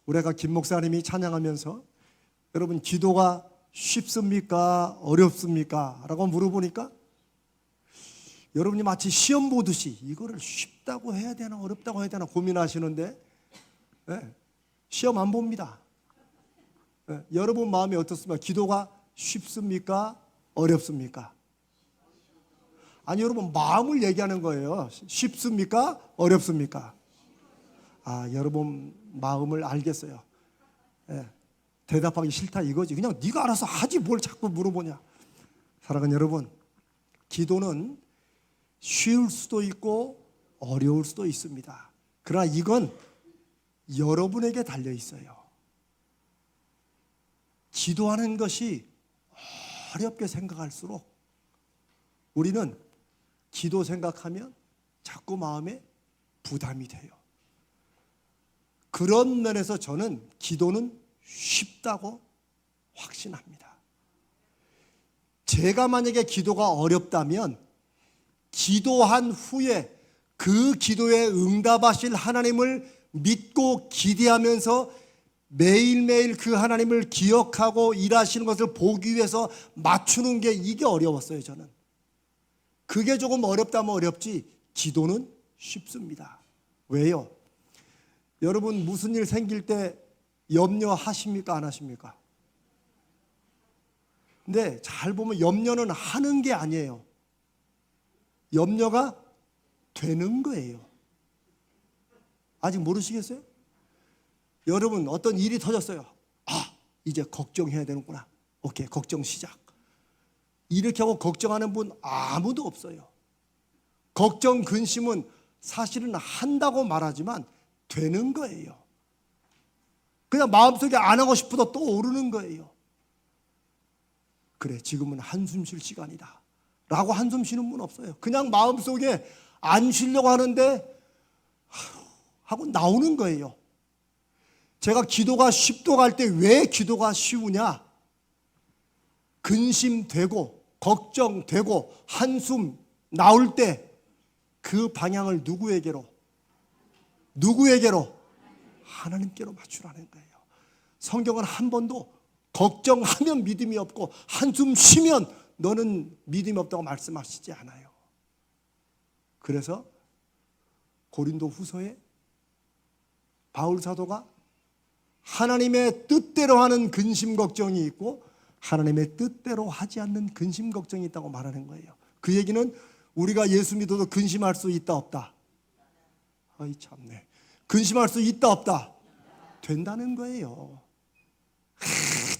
우리가 김 목사님이 찬양하면서 여러분 기도가 쉽습니까? 어렵습니까? 라고 물어보니까 여러분이 마치 시험 보듯이 이거를 쉽다고 해야 되나 어렵다고 해야 되나 고민하시는데 시험 안 봅니다. 여러분 마음이 어떻습니까? 기도가 쉽습니까? 어렵습니까? 아니 여러분 마음을 얘기하는 거예요. 쉽습니까? 어렵습니까? 여러분 마음을 알겠어요. 대답하기 싫다 이거지. 그냥 네가 알아서 하지 뭘 자꾸 물어보냐. 사랑하는 여러분, 기도는 쉬울 수도 있고 어려울 수도 있습니다. 그러나 이건 여러분에게 달려 있어요. 기도하는 것이 어렵게 생각할수록 우리는 기도 생각하면 자꾸 마음에 부담이 돼요. 그런 면에서 저는 기도는 쉽다고 확신합니다. 제가 만약에 기도가 어렵다면 기도한 후에 그 기도에 응답하실 하나님을 믿고 기대하면서 매일매일 그 하나님을 기억하고 일하시는 것을 보기 위해서 맞추는 게 이게 어려웠어요. 저는 그게 조금 어렵다면 어렵지 기도는 쉽습니다. 왜요? 여러분 무슨 일 생길 때 염려하십니까? 안 하십니까? 근데 잘 보면 염려는 하는 게 아니에요. 염려가 되는 거예요. 아직 모르시겠어요? 여러분 어떤 일이 터졌어요. 이제 걱정해야 되는구나. 오케이, 걱정 시작. 이렇게 하고 걱정하는 분 아무도 없어요. 걱정, 근심은 사실은 한다고 말하지만 되는 거예요. 그냥 마음속에 안 하고 싶어도 또 오르는 거예요. 그래, 지금은 한숨 쉴 시간이다 라고 한숨 쉬는 분 없어요. 그냥 마음속에 안 쉬려고 하는데 하고 나오는 거예요. 제가 기도가 쉽다고 할 때 왜 기도가 쉬우냐? 근심되고 걱정되고 한숨 나올 때 그 방향을 누구에게로? 하나님께로 맞추라는 거예요. 성경은 한 번도 걱정하면 믿음이 없고 한숨 쉬면 너는 믿음이 없다고 말씀하시지 않아요. 그래서 고린도 후서에 바울 사도가 하나님의 뜻대로 하는 근심 걱정이 있고 하나님의 뜻대로 하지 않는 근심 걱정이 있다고 말하는 거예요. 그 얘기는 우리가 예수 믿어도 근심할 수 있다 없다? 아이 참네. 근심할 수 있다 없다? 된다는 거예요.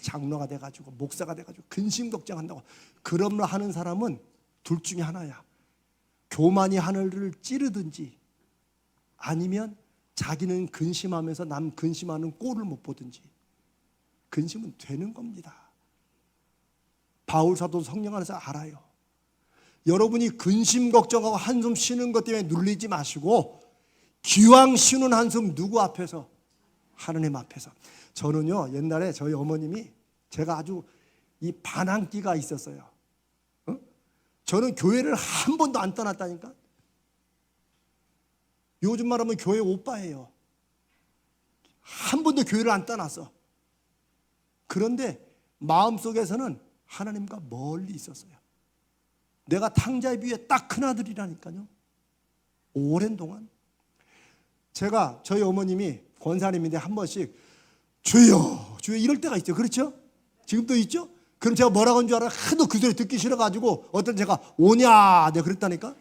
장로가 돼가지고 목사가 돼가지고 근심 걱정한다고 그런 말 하는 사람은 둘 중에 하나야. 교만이 하늘을 찌르든지 아니면 자기는 근심하면서 남 근심하는 꼴을 못 보든지. 근심은 되는 겁니다. 바울 사도 성령 안에서 알아요. 여러분이 근심 걱정하고 한숨 쉬는 것 때문에 눌리지 마시고 기왕 쉬는 한숨 누구 앞에서? 하나님 앞에서. 저는요 옛날에 저희 어머님이 제가 아주 이 반항기가 있었어요. 저는 교회를 한 번도 안 떠났다니까. 요즘 말하면 교회 오빠예요. 한 번도 교회를 안 떠났어. 그런데 마음속에서는 하나님과 멀리 있었어요. 내가 탕자의 비에 딱 큰아들이라니까요. 오랜 동안. 제가 저희 어머님이 권사님인데 한 번씩 주여 주여 이럴 때가 있죠. 그렇죠? 지금도 있죠? 그럼 제가 뭐라고 한 줄 알아요? 하도 그 소리 듣기 싫어가지고 어떤 제가 오냐 내가 그랬다니까.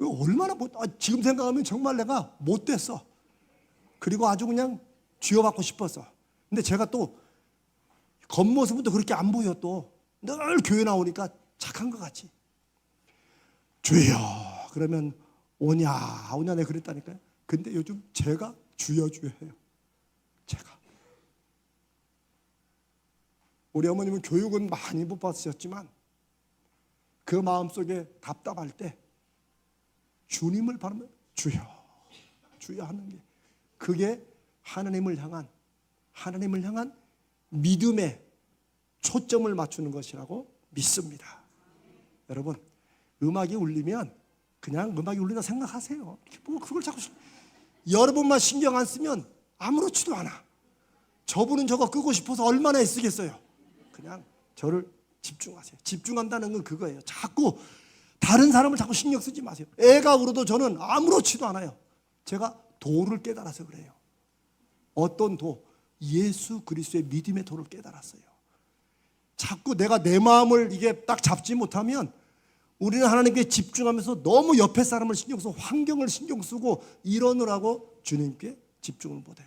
얼마나 지금 생각하면 정말 내가 못됐어. 그리고 아주 그냥 쥐어받고 싶었어. 근데 제가 또 겉모습은 또 그렇게 안 보여. 또 늘 교회 나오니까 착한 것 같이. 주여 그러면 오냐 내가 그랬다니까요. 근데 요즘 제가 주여 해요. 제가. 우리 어머님은 교육은 많이 못 받으셨지만 그 마음속에 답답할 때 주님을 바라면 주여 하는 게 그게 하나님을 향한 믿음의 초점을 맞추는 것이라고 믿습니다. 여러분 음악이 울리면 그냥 음악이 울린다 생각하세요. 뭐 그걸 자꾸 여러분만 신경 안 쓰면 아무렇지도 않아. 저분은 저거 끄고 싶어서 얼마나 애쓰겠어요. 그냥 저를 집중하세요. 집중한다는 건 그거예요. 자꾸 다른 사람을 자꾸 신경 쓰지 마세요. 애가 울어도 저는 아무렇지도 않아요. 제가 도를 깨달아서 그래요. 어떤 도? 예수 그리스도의 믿음의 도를 깨달았어요. 자꾸 내가 내 마음을 이게 딱 잡지 못하면 우리는 하나님께 집중하면서 너무 옆에 사람을 신경 쓰고 환경을 신경 쓰고 이러느라고 주님께 집중을 못해요.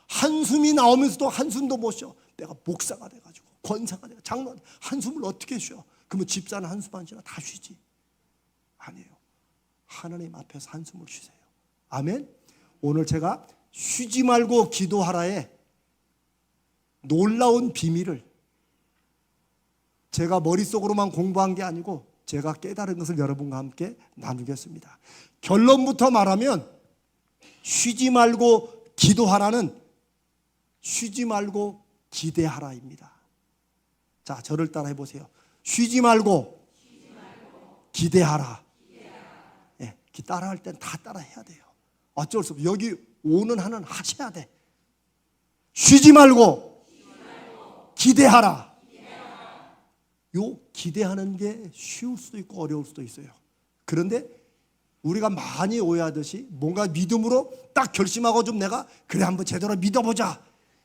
한숨이 나오면서도 한숨도 못 쉬어. 내가 목사가 돼가지고 권사가 돼가지고 장로 한숨을 어떻게 쉬어? 그러면 집사는 한숨 안 쉬나? 다 쉬지. 아니에요. 하나님 앞에서 한숨을 쉬세요. 아멘. 오늘 제가 쉬지 말고 기도하라의 놀라운 비밀을 제가 머릿속으로만 공부한 게 아니고 제가 깨달은 것을 여러분과 함께 나누겠습니다. 결론부터 말하면 쉬지 말고 기도하라는 쉬지 말고 기대하라입니다. 자, 저를 따라 해보세요. 쉬지 말고 기대하라. 예, 따라할 땐 다 따라해야 돼요. 어쩔 수 없어. 여기 오는 한은 하셔야 돼. 쉬지 말고 기대하라. 요 기대하는 게 쉬울 수도 있고 어려울 수도 있어요. 그런데 우리가 많이 오해하듯이 뭔가 믿음으로 딱 결심하고 좀 내가 그래 한번 제대로 믿어보자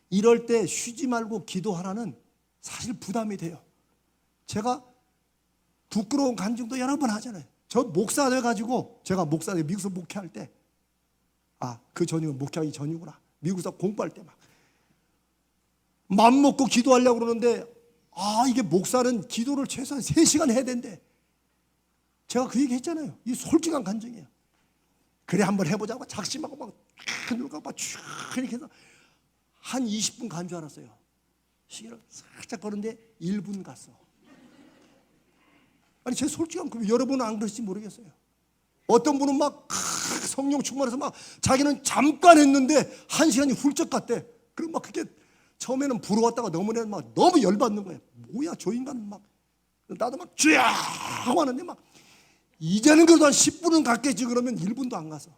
이럴 때 쉬지 말고 기도하라는 사실 부담이 돼요. 제가 부끄러운 간증도 여러 번 하잖아요. 저 목사 돼가지고 제가 목사 돼 미국에서 목회할 때 그 전이는 목회하기 전이구나. 미국에서 공부할 때 막 맘 먹고 기도하려고 그러는데 이게 목사는 기도를 최소한 3시간 해야 된대. 제가 그 얘기 했잖아요. 이 솔직한 간증이에요. 그래 한번 해보자고 작심하고 막 누르고 막 이렇게 해서 한 20분 간 줄 알았어요. 시계를 살짝 거는데 1분 갔어. 아니 제 솔직한 그 여러분은 안 그러실지 모르겠어요. 어떤 분은 막 성령 충만해서 막 자기는 잠깐 했는데 1시간이 훌쩍 갔대. 그럼 막 그게 처음에는 부러웠다가 너무나 막 너무 열받는 거예요. 뭐야 저 인간은 막 나도 막 쥐야 하고 하는데 막 이제는 그래도 한 10분은 갔겠지 그러면 1분도 안 가서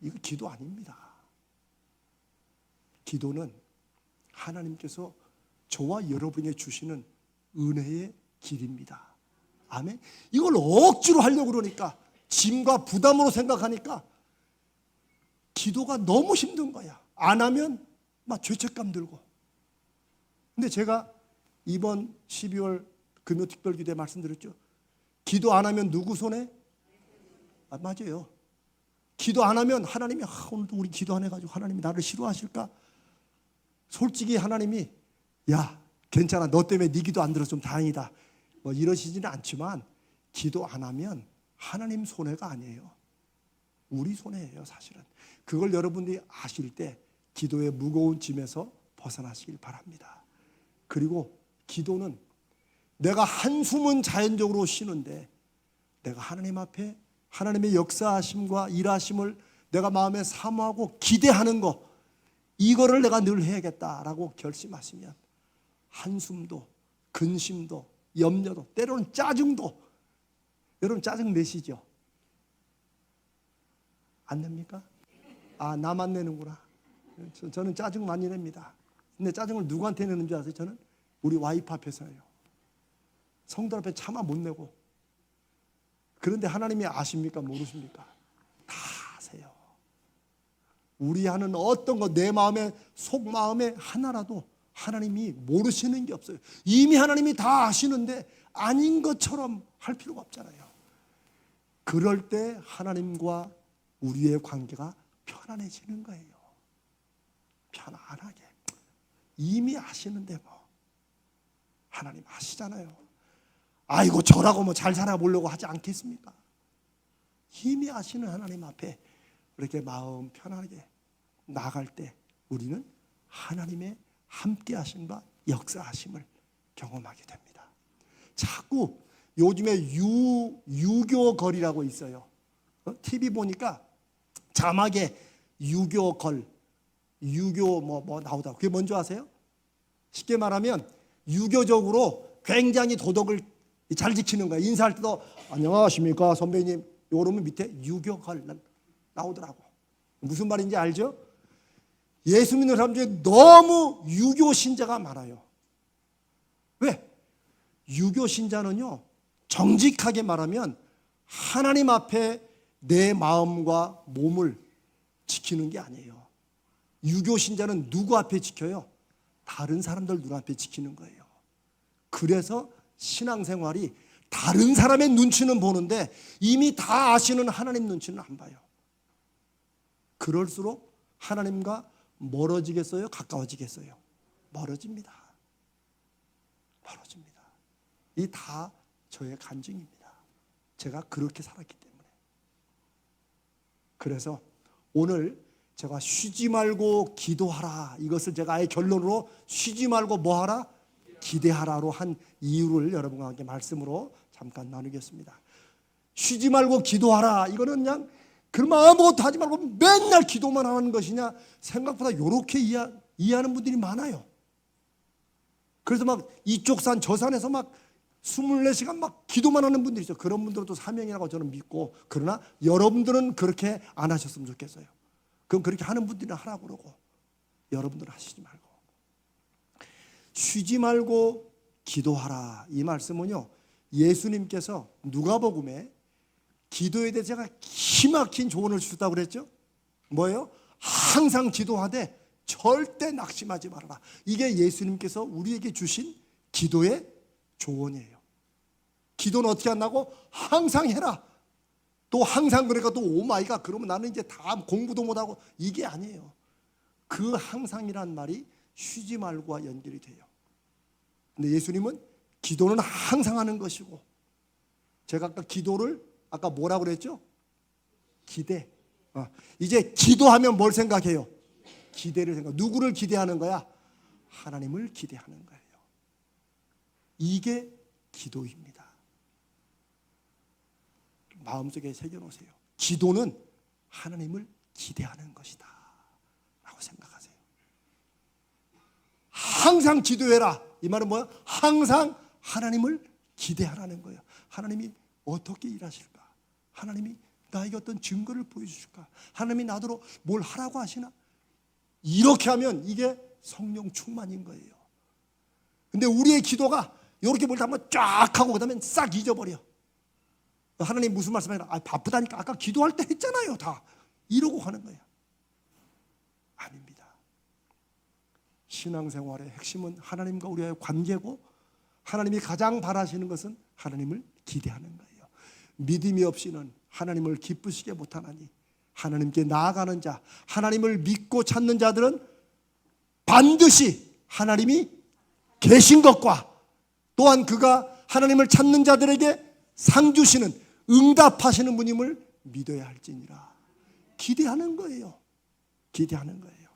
이거 기도 아닙니다. 기도는 하나님께서 저와 여러분에게 주시는 은혜의 길입니다. 아멘. 이걸 억지로 하려고 그러니까 짐과 부담으로 생각하니까 기도가 너무 힘든 거야. 안 하면 막 죄책감 들고. 근데 제가 이번 12월 금요특별기도에 말씀드렸죠. 기도 안 하면 누구 손에? 맞아요. 기도 안 하면 하나님이 오늘도 우리 기도 안 해가지고 하나님이 나를 싫어하실까? 솔직히 하나님이 야 괜찮아 너 때문에 네 기도 안 들어서 좀 다행이다 뭐 이러시지는 않지만 기도 안 하면 하나님 손해가 아니에요. 우리 손해예요 사실은. 그걸 여러분들이 아실 때 기도의 무거운 짐에서 벗어나시길 바랍니다. 그리고 기도는 내가 한숨은 자연적으로 쉬는데 내가 하나님 앞에 하나님의 역사하심과 일하심을 내가 마음에 사모하고 기대하는 거 이거를 내가 늘 해야겠다라고 결심하시면 한숨도 근심도 염려도 때로는 짜증도 여러분 짜증 내시죠? 안 냅니까? 나만 내는구나. 저는 짜증 많이 냅니다. 근데 짜증을 누구한테 내는 줄 아세요? 저는 우리 와이프 앞에서요. 성도 앞에 차마 못 내고. 그런데 하나님이 아십니까? 모르십니까? 다 아세요. 우리 하는 어떤 거 내 마음에 속마음에 하나라도 하나님이 모르시는 게 없어요. 이미 하나님이 다 아시는데 아닌 것처럼 할 필요가 없잖아요. 그럴 때 하나님과 우리의 관계가 편안해지는 거예요. 편안하게. 이미 아시는데 뭐 하나님 아시잖아요. 아이고 저라고 뭐 잘 살아보려고 하지 않겠습니까? 이미 아시는 하나님 앞에 이렇게 마음 편하게 나갈 때 우리는 하나님의 함께 하심과 역사하심을 경험하게 됩니다. 자꾸 요즘에 유교걸이라고 있어요. TV 보니까 자막에 유교걸, 유교 뭐 나오다. 그게 뭔지 아세요? 쉽게 말하면 유교적으로 굉장히 도덕을 잘 지키는 거예요. 인사할 때도 안녕하십니까 선배님. 이러면 밑에 유교걸. 나오더라고. 무슨 말인지 알죠? 예수 믿는 사람 중에 너무 유교 신자가 많아요. 왜? 유교 신자는요, 정직하게 말하면 하나님 앞에 내 마음과 몸을 지키는 게 아니에요. 유교 신자는 누구 앞에 지켜요? 다른 사람들 눈앞에 지키는 거예요. 그래서 신앙생활이 다른 사람의 눈치는 보는데 이미 다 아시는 하나님 눈치는 안 봐요. 그럴수록 하나님과 멀어지겠어요? 가까워지겠어요? 멀어집니다. 멀어집니다. 이 다 저의 간증입니다. 제가 그렇게 살았기 때문에. 그래서 오늘 제가 쉬지 말고 기도하라, 이것을 제가 아예 결론으로 쉬지 말고 뭐하라? 기대하라로 한 이유를 여러분과 함께 말씀으로 잠깐 나누겠습니다. 쉬지 말고 기도하라, 이거는 그냥 그러면 아무것도 하지 말고 맨날 기도만 하는 것이냐, 생각보다 이렇게 이해하는 분들이 많아요. 그래서 막 이쪽 산 저 산에서 막 24시간 막 기도만 하는 분들이 있어요. 그런 분들도 사명이라고 저는 믿고, 그러나 여러분들은 그렇게 안 하셨으면 좋겠어요. 그럼 그렇게 하는 분들은 하라고 그러고 여러분들은 하시지 말고. 쉬지 말고 기도하라, 이 말씀은요, 예수님께서 누가복음에 기도에 대해 제가 기막힌 조언을 주셨다고 그랬죠. 뭐예요? 항상 기도하되 절대 낙심하지 말아라. 이게 예수님께서 우리에게 주신 기도의 조언이에요. 기도는 어떻게 한다고? 항상 해라. 또 항상 그러니까 또 오마이갓 그러면 나는 이제 다 공부도 못하고, 이게 아니에요. 그 항상이란 말이 쉬지 말고와 연결이 돼요. 근데 예수님은 기도는 항상 하는 것이고, 제가 아까 기도를 아까 뭐라고 그랬죠? 기대. 이제 기도하면 뭘 생각해요? 기대를 생각. 누구를 기대하는 거야? 하나님을 기대하는 거예요. 이게 기도입니다. 마음속에 새겨놓으세요. 기도는 하나님을 기대하는 것이다 라고 생각하세요. 항상 기도해라, 이 말은 뭐야? 항상 하나님을 기대하라는 거예요. 하나님이 어떻게 일하실까? 하나님이 나에게 어떤 증거를 보여주실까? 하나님이 나더러 뭘 하라고 하시나? 이렇게 하면 이게 성령 충만인 거예요. 근데 우리의 기도가 이렇게 뭘 한번 쫙 하고 그다음에 싹 잊어버려. 하나님 무슨 말씀하시나? 바쁘다니까 아까 기도할 때 했잖아요 다. 이러고 가는 거예요. 아닙니다. 신앙생활의 핵심은 하나님과 우리의 관계고, 하나님이 가장 바라시는 것은 하나님을 기대하는 거예요. 믿음이 없이는 하나님을 기쁘시게 못하나니, 하나님께 나아가는 자, 하나님을 믿고 찾는 자들은 반드시 하나님이 계신 것과, 또한 그가 하나님을 찾는 자들에게 상 주시는, 응답하시는 분임을 믿어야 할지니라. 기대하는 거예요. 기대하는 거예요.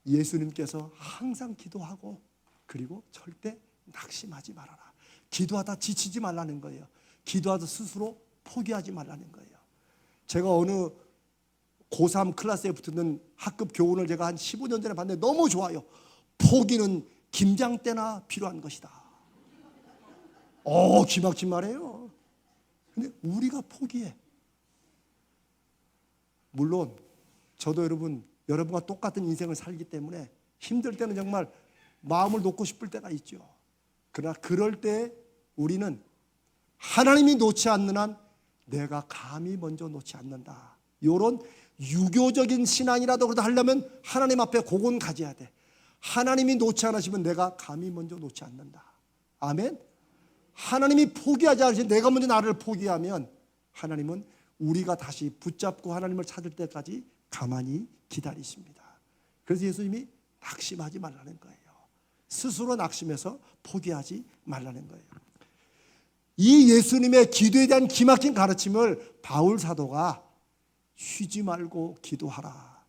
예수님께서 항상 기도하고, 그리고 절대 낙심하지 말아라. 기도하다 지치지 말라는 거예요. 기도하다 스스로 포기하지 말라는 거예요. 제가 어느 고3 클래스에 붙는 학급 교훈을 제가 한 15년 전에 봤는데 너무 좋아요. 포기는 김장 때나 필요한 것이다. 기막힌 말이에요. 근데 우리가 포기해. 물론 저도 여러분과 똑같은 인생을 살기 때문에 힘들 때는 정말 마음을 놓고 싶을 때가 있죠. 그러나 그럴 때 우리는 하나님이 놓지 않는 한 내가 감히 먼저 놓지 않는다. 이런 유교적인 신앙이라도 그래도 하려면 하나님 앞에 그건 가져야 돼. 하나님이 놓지 않으시면 내가 감히 먼저 놓지 않는다. 아멘. 하나님이 포기하지 않으시, 내가 먼저 나를 포기하면 하나님은 우리가 다시 붙잡고 하나님을 찾을 때까지 가만히 기다리십니다. 그래서 예수님이 낙심하지 말라는 거예요. 스스로 낙심해서 포기하지 말라는 거예요. 이 예수님의 기도에 대한 기막힌 가르침을 바울 사도가 쉬지 말고 기도하라,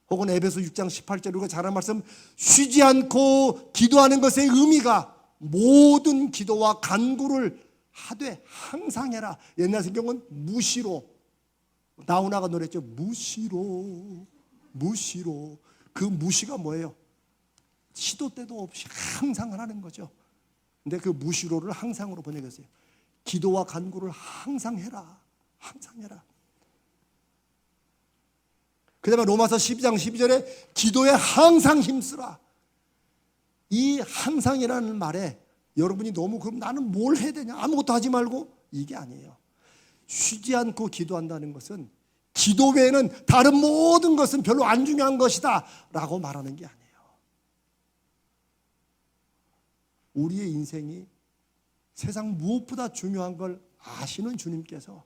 혹은 에베소 6장 18절 우리가 잘 아는 말씀, 쉬지 않고 기도하는 것의 의미가 모든 기도와 간구를 하되 항상 해라. 옛날 성경은 무시로, 나훈아가 노래했죠. 무시로. 그 무시가 뭐예요? 시도 때도 없이 항상 하라는 거죠. 근데 그 무시로를 항상으로 번역했어요. 기도와 간구를 항상 해라. 항상 해라. 그 다음에 로마서 12장 12절에 기도에 항상 힘쓰라. 이 항상이라는 말에 여러분이 너무 그럼 나는 뭘 해야 되냐, 아무것도 하지 말고, 이게 아니에요. 쉬지 않고 기도한다는 것은 기도 외에는 다른 모든 것은 별로 안 중요한 것이다 라고 말하는 게 아니에요. 우리의 인생이 세상 무엇보다 중요한 걸 아시는 주님께서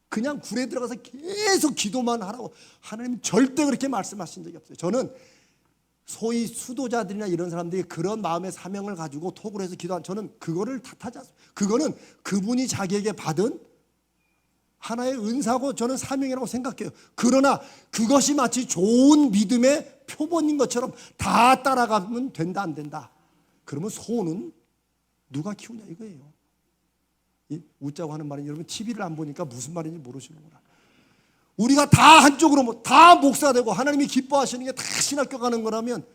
그냥 굴에 들어가서 계속 기도만 하라고, 하나님 절대 그렇게 말씀하신 적이 없어요. 저는 소위 수도자들이나 이런 사람들이 그런 마음의 사명을 가지고 톡을 해서 기도한, 저는 그거를 탓하지 않습니다. 그거는 그분이 자기에게 받은 하나의 은사고 저는 사명이라고 생각해요. 그러나 그것이 마치 좋은 믿음의 표본인 것처럼 다 따라가면 된다 안 된다, 그러면 소는 누가 키우냐 이거예요. 이 웃자고 하는 말은 여러분 TV를 안 보니까 무슨 말인지 모르시는구나. 우리가 다 한쪽으로 다 목사가 되고 하나님이 기뻐하시는 게 다 신학교 가는 거라면,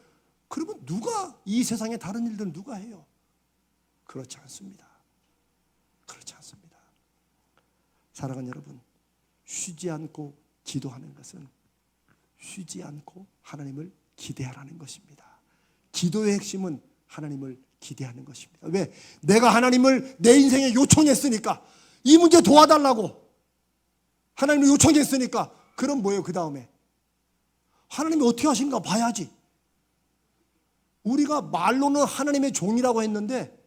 그러면 누가 이 세상의 다른 일들은 누가 해요? 그렇지 않습니다. 그렇지 않습니다. 사랑하는 여러분, 쉬지 않고 기도하는 것은 쉬지 않고 하나님을 기대하라는 것입니다. 기도의 핵심은 하나님을 기대하는 것입니다. 왜? 내가 하나님을 내 인생에 요청했으니까, 이 문제 도와달라고 하나님을 요청했으니까, 그럼 뭐예요? 그 다음에 하나님이 어떻게 하신가 봐야지. 우리가 말로는 하나님의 종이라고 했는데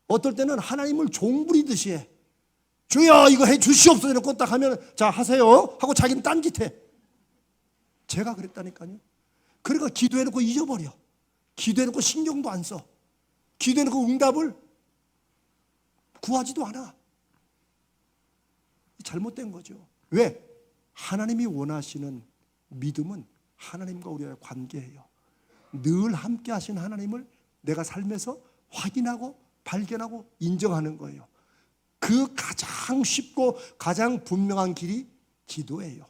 어떨 때는 하나님을 종 부리듯이 해. 주여 이거 해 주시옵소서 이러고 딱 하면 자 하세요 하고 자기는 딴짓해. 제가 그랬다니까요. 그러니까 기도해놓고 잊어버려. 기도해놓고 신경도 안 써. 기도해놓고 응답을 구하지도 않아. 잘못된 거죠. 왜? 하나님이 원하시는 믿음은 하나님과 우리와의 관계예요. 늘 함께 하신 하나님을 내가 삶에서 확인하고 발견하고 인정하는 거예요. 그 가장 쉽고 가장 분명한 길이 기도예요.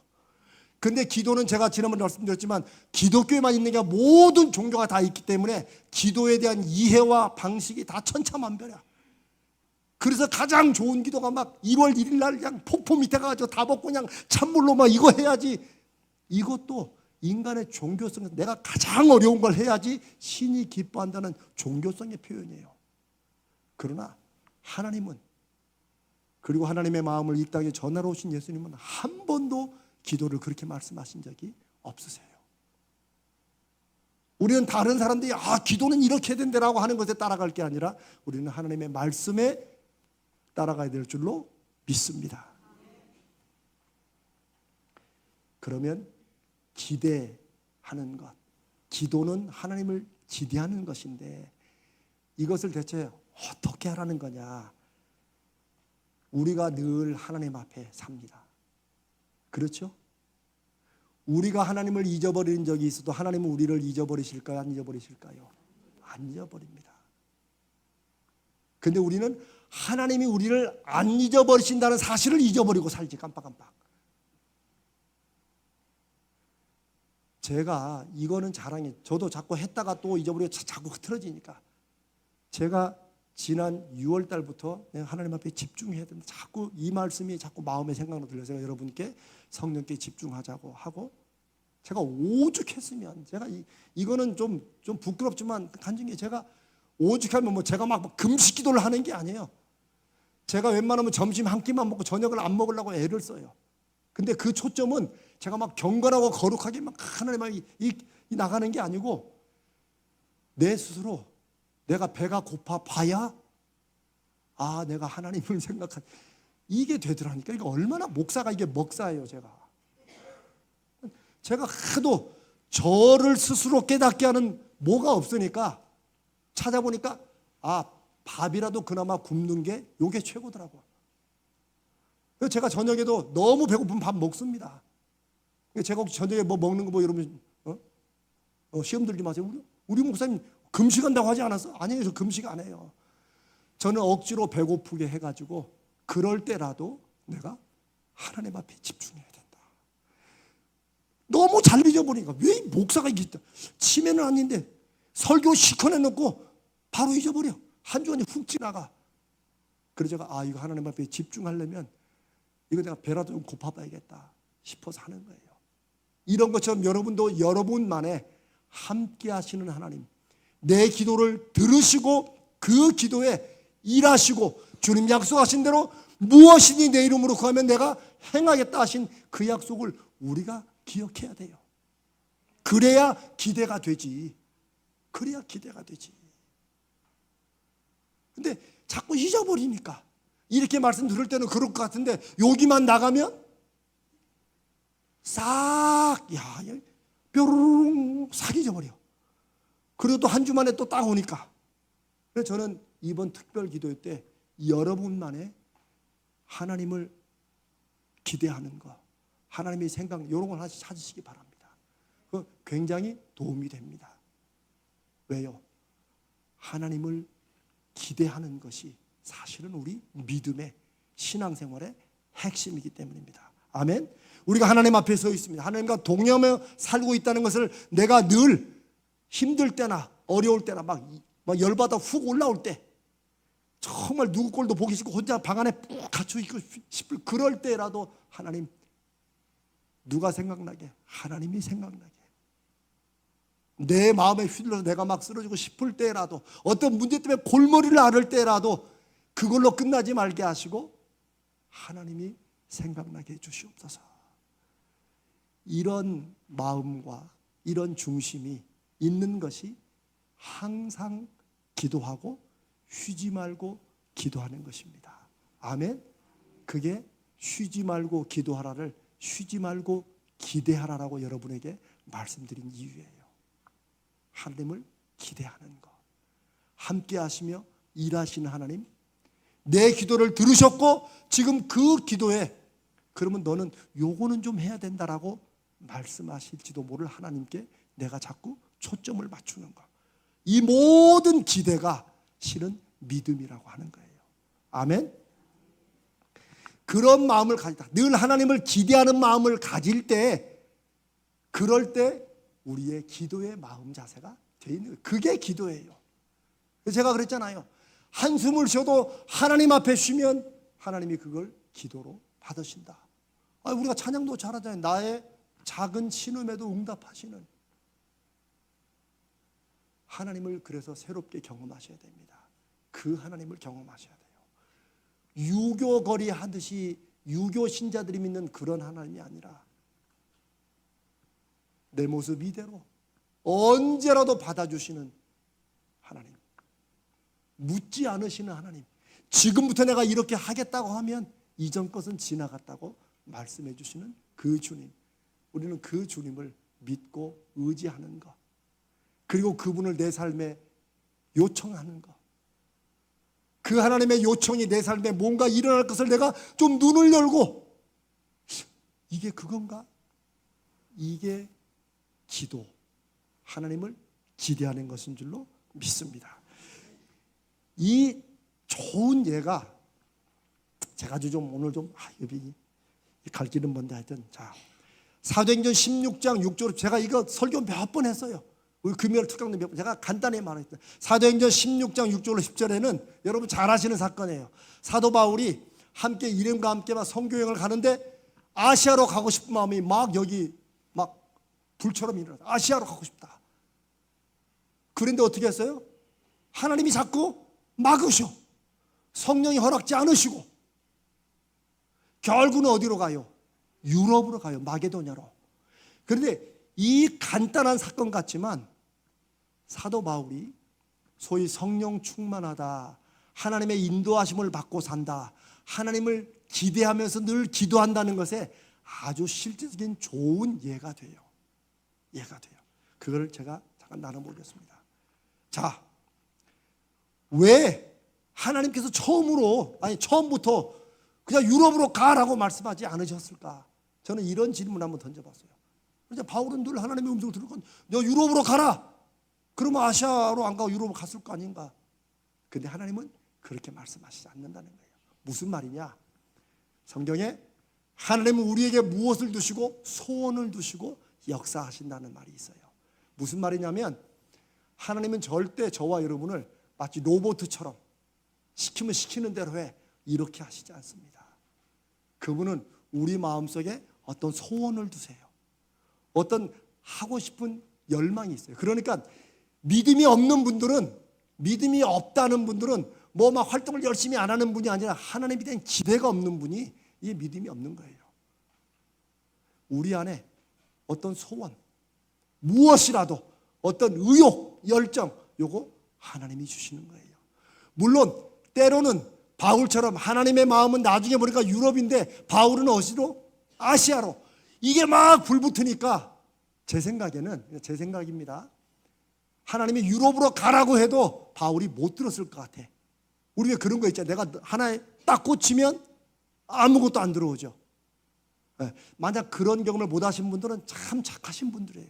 근데 기도는 제가 지난번에 말씀드렸지만 기독교에만 있는 게 아니라 모든 종교가 다 있기 때문에 기도에 대한 이해와 방식이 다 천차만별이야. 그래서 가장 좋은 기도가 막 1월 1일 날 그냥 폭포 밑에 가가지고 다 먹고 그냥 찬물로 막 이거 해야지. 이것도 인간의 종교성에서 내가 가장 어려운 걸 해야지 신이 기뻐한다는 종교성의 표현이에요. 그러나 하나님은, 그리고 하나님의 마음을 이 땅에 전하러 오신 예수님은 한 번도 기도를 그렇게 말씀하신 적이 없으세요. 우리는 다른 사람들이 기도는 이렇게 된다라고 하는 것에 따라갈 게 아니라 우리는 하나님의 말씀에 따라가야 될 줄로 믿습니다. 그러면 기대하는 것, 기도는 하나님을 기대하는 것인데 이것을 대체 어떻게 하라는 거냐? 우리가 늘 하나님 앞에 삽니다. 그렇죠? 우리가 하나님을 잊어버리는 적이 있어도 하나님은 우리를 잊어버리실까요? 안 잊어버리실까요? 안 잊어버립니다. 근데 우리는 하나님이 우리를 안 잊어버리신다는 사실을 잊어버리고 살지, 깜빡깜빡. 제가 이거는 자랑이, 저도 자꾸 했다가 또 잊어버리고 자꾸 흐트러지니까 제가 지난 6월 달부터 내가 하나님 앞에 집중해야 된다. 자꾸 이 말씀이 자꾸 마음에 생각나 들려서 제가 여러분께 성령께 집중하자고 하고, 제가 오죽했으면, 제가 이거는 좀 부끄럽지만 간증이, 제가 오죽하면 뭐 제가 막 금식 기도를 하는 게 아니에요. 제가 웬만하면 점심 한 끼만 먹고 저녁을 안 먹으려고 애를 써요. 근데 그 초점은 제가 막 경건하고 거룩하게 막 하나님 앞에 나가는 게 아니고 내 스스로 내가 배가 고파 봐야 내가 하나님을 생각한 이게 되더라니까. 이게 얼마나 목사가 이게 먹사예요. 제가 하도 저를 스스로 깨닫게 하는 뭐가 없으니까 찾아보니까 밥이라도 그나마 굶는 게 요게 최고더라고. 그래서 제가 저녁에도 너무 배고프면 밥 먹습니다. 제가 혹시 저녁에 뭐 먹는 거 뭐 여러분 시험 들지 마세요. 우리 목사님 금식한다고 하지 않았어? 아니에요. 저 금식 안 해요. 저는 억지로 배고프게 해가지고 그럴 때라도 내가 하나님 앞에 집중해야 된다. 너무 잘 잊어버리니까. 왜 목사가 이게 있다. 치매는 아닌데 설교 시커내놓고 바로 잊어버려. 한 주간이 훅 지나가. 그래서 제가 이거 하나님 앞에 집중하려면 이거 내가 배라도 좀 고파봐야겠다 싶어서 하는 거예요. 이런 것처럼 여러분도 여러분만의 함께 하시는 하나님, 내 기도를 들으시고 그 기도에 일하시고 주님 약속하신 대로 무엇이니 내 이름으로 구하면 내가 행하겠다 하신 그 약속을 우리가 기억해야 돼요. 그래야 기대가 되지. 그래야 기대가 되지. 근데 자꾸 잊어버리니까 이렇게 말씀 들을 때는 그럴 것 같은데 여기만 나가면 싹, 뾰로롱 싹 잊어버려. 그리고 또 한 주 만에 또 딱 오니까. 그래서 저는 이번 특별 기도 때 여러분만의 하나님을 기대하는 거, 하나님의 생각, 이런 걸 하나씩 찾으시기 바랍니다. 그 굉장히 도움이 됩니다. 왜요? 하나님을 기대하는 것이 사실은 우리 믿음의 신앙생활의 핵심이기 때문입니다. 아멘. 우리가 하나님 앞에 서 있습니다. 하나님과 동행하며 살고 있다는 것을 내가 늘 힘들 때나 어려울 때나 막 열받아 훅 올라올 때, 정말 누구 꼴도 보기 싫고 혼자 방 안에 푹 갇혀 있고 싶을 그럴 때라도 하나님, 누가 생각나게? 하나님이 생각나게. 내 마음에 휘둘러서 내가 막 쓰러지고 싶을 때라도, 어떤 문제 때문에 골머리를 앓을 때라도 그걸로 끝나지 말게 하시고 하나님이 생각나게 해주시옵소서. 이런 마음과 이런 중심이 있는 것이 항상 기도하고 쉬지 말고 기도하는 것입니다. 아멘. 그게 쉬지 말고 기도하라를 쉬지 말고 기대하라라고 여러분에게 말씀드린 이유예요. 하나님을 기대하는 것, 함께 하시며 일하시는 하나님, 내 기도를 들으셨고 지금 그 기도에 그러면 너는 요거는 좀 해야 된다라고 말씀하실지도 모를 하나님께 내가 자꾸 초점을 맞추는 것, 이 모든 기대가 실은 믿음이라고 하는 거예요. 아멘. 그런 마음을 가지다, 늘 하나님을 기대하는 마음을 가질 때, 그럴 때 우리의 기도의 마음 자세가 되어 있는 거예요. 그게 기도예요. 제가 그랬잖아요. 한숨을 쉬어도 하나님 앞에 쉬면 하나님이 그걸 기도로 받으신다. 우리가 찬양도 잘하잖아요. 나의 작은 신음에도 응답하시는 하나님을 그래서 새롭게 경험하셔야 됩니다. 그 하나님을 경험하셔야 돼요. 유교거리 하듯이 유교 신자들이 믿는 그런 하나님이 아니라 내 모습 이대로 언제라도 받아주시는 하나님, 묻지 않으시는 하나님, 지금부터 내가 이렇게 하겠다고 하면 이전 것은 지나갔다고 말씀해 주시는 그 주님, 우리는 그 주님을 믿고 의지하는 것, 그리고 그분을 내 삶에 요청하는 것, 그 하나님의 요청이 내 삶에 뭔가 일어날 것을 내가 좀 눈을 열고 이게 그건가? 이게 기도, 하나님을 기대하는 것인 줄로 믿습니다. 이 좋은 예가 제가 좀 오늘 좀 여기 갈 길은 먼데 하여튼, 자, 사도행전 16장 6절, 제가 이거 설교 몇 번 했어요. 우리 금요일 특강도 몇 번, 제가 간단히 말했어요. 사도행전 16장 6절로 10절에는 여러분 잘 아시는 사건이에요. 사도 바울이 함께 이름과 함께 막 선교여행을 가는데 아시아로 가고 싶은 마음이 막 여기 막 불처럼 일어나서 아시아로 가고 싶다. 그런데 어떻게 했어요? 하나님이 자꾸 막으셔. 성령이 허락지 않으시고 결국은 어디로 가요? 유럽으로 가요. 마게도냐로. 그런데 이 간단한 사건 같지만 사도 바울이 소위 성령 충만하다, 하나님의 인도하심을 받고 산다, 하나님을 기대하면서 늘 기도한다는 것에 아주 실질적인 좋은 예가 돼요. 예가 돼요. 그걸 제가 잠깐 나눠보겠습니다. 자, 왜 하나님께서 처음부터 그냥 유럽으로 가라고 말씀하지 않으셨을까? 저는 이런 질문 한번 던져봤어요. 그래서 바울은 늘 하나님의 음성을 들을 건, 너 유럽으로 가라. 그러면 아시아로 안 가고 유럽으로 갔을 거 아닌가? 근데 하나님은 그렇게 말씀하시지 않는다는 거예요. 무슨 말이냐? 성경에 하나님은 우리에게 무엇을 두시고 소원을 두시고 역사하신다는 말이 있어요. 무슨 말이냐면 하나님은 절대 저와 여러분을 마치 로봇처럼 시키면 시키는 대로 해, 이렇게 하시지 않습니다. 그분은 우리 마음속에 어떤 소원을 두세요. 어떤 하고 싶은 열망이 있어요. 그러니까 믿음이 없는 분들은, 믿음이 없다는 분들은 뭐 막 활동을 열심히 안 하는 분이 아니라 하나님에 대한 기대가 없는 분이 이게 믿음이 없는 거예요. 우리 안에 어떤 소원, 무엇이라도 어떤 의욕, 열정, 요거 하나님이 주시는 거예요. 물론 때로는 바울처럼 하나님의 마음은 나중에 보니까 유럽인데 바울은 어디로? 아시아로. 이게 막 불붙으니까 제 생각입니다. 하나님이 유럽으로 가라고 해도 바울이 못 들었을 것 같아. 우리가 그런 거 있잖아요. 내가 하나에 딱 꽂히면 아무것도 안 들어오죠. 만약 그런 경험을 못 하신 분들은 참 착하신 분들이에요.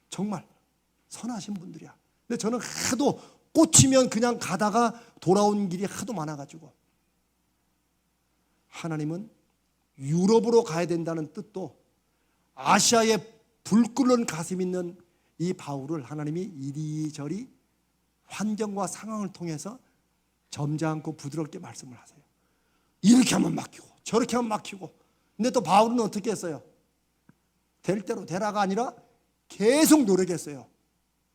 정말 선하신 분들이야. 근데 저는 하도 꽂히면 그냥 가다가 돌아온 길이 하도 많아가지고, 하나님은 유럽으로 가야 된다는 뜻도 아시아에 불 끓는 가슴 있는 이 바울을 하나님이 이리저리 환경과 상황을 통해서 점잖고 부드럽게 말씀을 하세요. 이렇게 하면 막히고 저렇게 하면 막히고. 근데 또 바울은 어떻게 했어요? 될 대로 되라가 아니라 계속 노력했어요.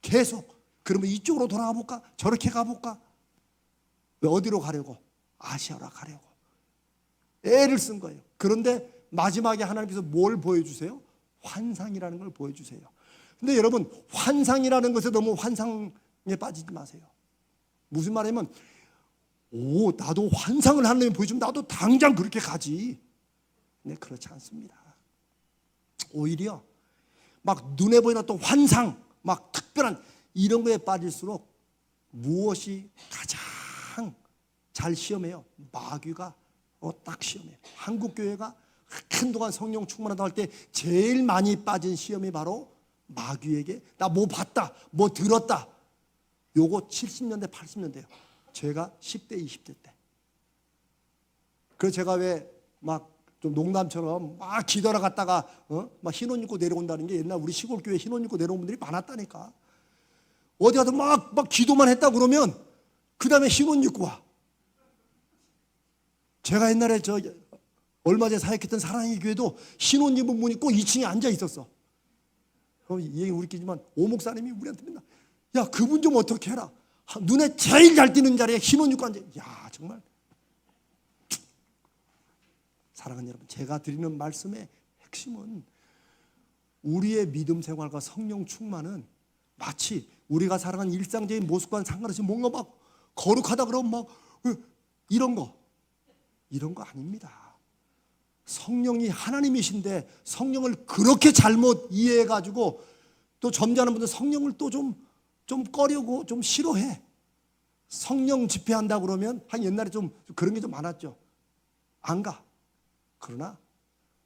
계속. 그러면 이쪽으로 돌아가 볼까? 저렇게 가볼까? 왜 어디로 가려고? 아시아로 가려고 애를 쓴 거예요. 그런데 마지막에 하나님께서 뭘 보여주세요? 환상이라는 걸 보여주세요. 근데 여러분, 환상이라는 것에 너무 환상에 빠지지 마세요. 무슨 말이냐면, 나도 환상을 하나님이 보여주면 나도 당장 그렇게 가지. 근데 그렇지 않습니다. 오히려 막 눈에 보이는 어떤 환상, 막 특별한 이런 거에 빠질수록 무엇이 가장 잘 시험해요? 마귀가 딱 시험해요. 한국교회가 한동안 성령 충만하다 할 때 제일 많이 빠진 시험이 바로 마귀에게 나 뭐 봤다, 뭐 들었다. 요거 70년대, 80년대요. 제가 10대, 20대 때. 그래서 제가 왜 막 좀 농담처럼 막 기도하러 갔다가 막 흰옷 입고 내려온다는 게, 옛날 우리 시골 교회 흰옷 입고 내려온 분들이 많았다니까. 어디 가서 막 기도만 했다 그러면 그 다음에 흰옷 입고 와. 제가 옛날에 얼마 전에 사역했던 사랑의 교회도 흰옷 입은 분이 꼭 2층에 앉아 있었어. 이 얘기 우리끼리지만 오 목사님이 우리한테 맨날 야, 그분 좀 어떻게 해라. 눈에 제일 잘 띄는 자리에 흰옷 입고 앉아. 야, 정말. 사랑하는 여러분, 제가 드리는 말씀의 핵심은 우리의 믿음 생활과 성령 충만은 마치 우리가 살아가는 일상적인 모습과는 상관없이 뭔가 막 거룩하다 그러면 막 이런 거 아닙니다. 성령이 하나님이신데 성령을 그렇게 잘못 이해해가지고 또 점잖은 분들 성령을 또 좀 꺼려고 좀 싫어해. 성령 집회한다 그러면 한 옛날에 좀 그런 게 좀 많았죠. 안 가. 그러나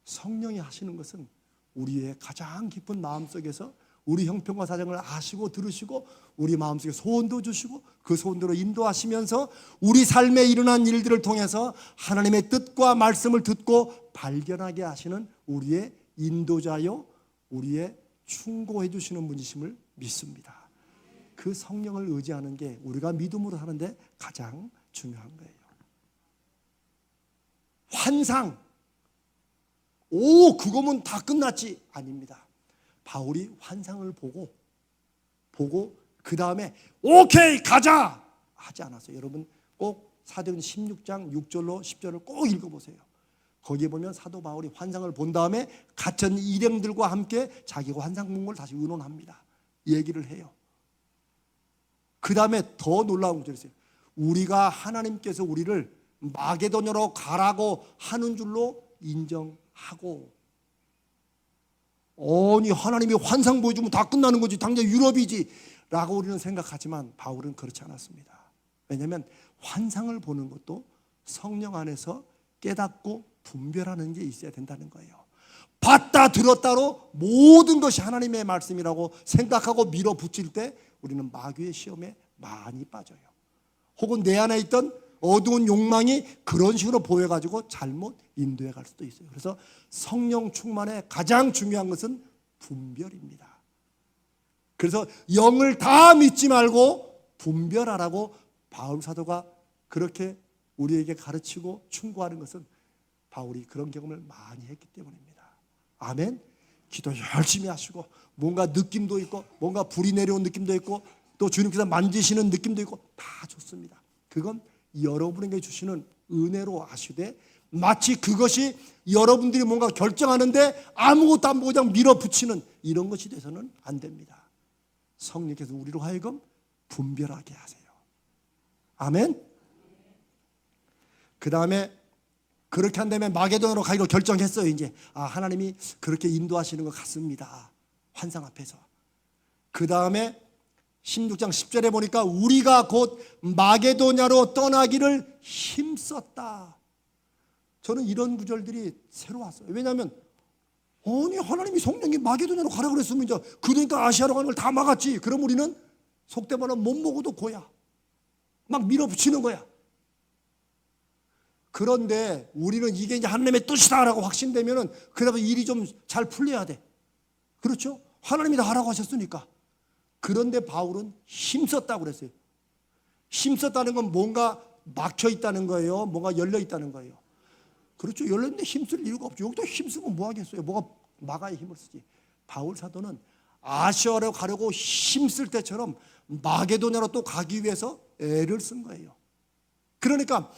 성령이 하시는 것은 우리의 가장 깊은 마음속에서 우리 형편과 사정을 아시고 들으시고 우리 마음속에 소원도 주시고 그 소원대로 인도하시면서 우리 삶에 일어난 일들을 통해서 하나님의 뜻과 말씀을 듣고 발견하게 하시는 우리의 인도자요, 우리의 충고해 주시는 분이심을 믿습니다. 그 성령을 의지하는 게 우리가 믿음으로 사는데 가장 중요한 거예요. 환상, 그거면 다 끝났지. 아닙니다. 바울이 환상을 보고 그 다음에 오케이 가자 하지 않았어요. 여러분 꼭 사도행전 16장 6절로 10절을 꼭 읽어보세요. 거기에 보면 사도 바울이 환상을 본 다음에 갇힌 일행들과 함께 자기가 환상 본 걸 다시 의논합니다. 얘기를 해요. 그 다음에 더 놀라운 구절이 있어요. 우리가 하나님께서 우리를 마게도냐로 가라고 하는 줄로 인정하고. 아니, 하나님이 환상 보여주면 다 끝나는 거지, 당장 유럽이지 라고 우리는 생각하지만 바울은 그렇지 않았습니다. 왜냐하면 환상을 보는 것도 성령 안에서 깨닫고 분별하는 게 있어야 된다는 거예요. 봤다 들었다로 모든 것이 하나님의 말씀이라고 생각하고 밀어붙일 때 우리는 마귀의 시험에 많이 빠져요. 혹은 내 안에 있던 어두운 욕망이 그런 식으로 보여가지고 잘못 인도해 갈 수도 있어요. 그래서 성령 충만의 가장 중요한 것은 분별입니다. 그래서 영을 다 믿지 말고 분별하라고 바울 사도가 그렇게 우리에게 가르치고 충고하는 것은 바울이 그런 경험을 많이 했기 때문입니다. 아멘. 기도 열심히 하시고 뭔가 느낌도 있고 뭔가 불이 내려온 느낌도 있고 또 주님께서 만지시는 느낌도 있고 다 좋습니다. 그건 여러분에게 주시는 은혜로 아시되 마치 그것이 여러분들이 뭔가 결정하는데 아무것도 안 보고 그냥 밀어붙이는 이런 것이 돼서는 안 됩니다. 성령께서 우리로 하여금 분별하게 하세요. 아멘. 그 다음에 그렇게 한 다음에 마게도냐로 가기로 결정했어요. 이제 하나님이 그렇게 인도하시는 것 같습니다. 환상 앞에서. 그 다음에 16장 10절에 보니까 우리가 곧 마게도냐로 떠나기를 힘썼다. 저는 이런 구절들이 새로 왔어요. 왜냐하면 아니 하나님이 성령이 마게도냐로 가라 그랬으면 이제 그러니까 아시아로 가는 걸 다 막았지. 그럼 우리는 속된 말은 못 먹어도 고야. 막 밀어붙이는 거야. 그런데 우리는 이게 이제 하나님의 뜻이다라고 확신되면은 그래도 일이 좀 잘 풀려야 돼. 그렇죠? 하나님이 다 하라고 하셨으니까. 그런데 바울은 힘썼다고 그랬어요. 힘썼다는 건 뭔가 막혀 있다는 거예요. 뭔가 열려 있다는 거예요. 그렇죠. 열렸는데 힘쓸 이유가 없죠. 여기도 힘쓰면 뭐 하겠어요. 뭐가 막아야 힘을 쓰지. 바울 사도는 아시아로 가려고 힘쓸 때처럼 마게도냐로 또 가기 위해서 애를 쓴 거예요. 그러니까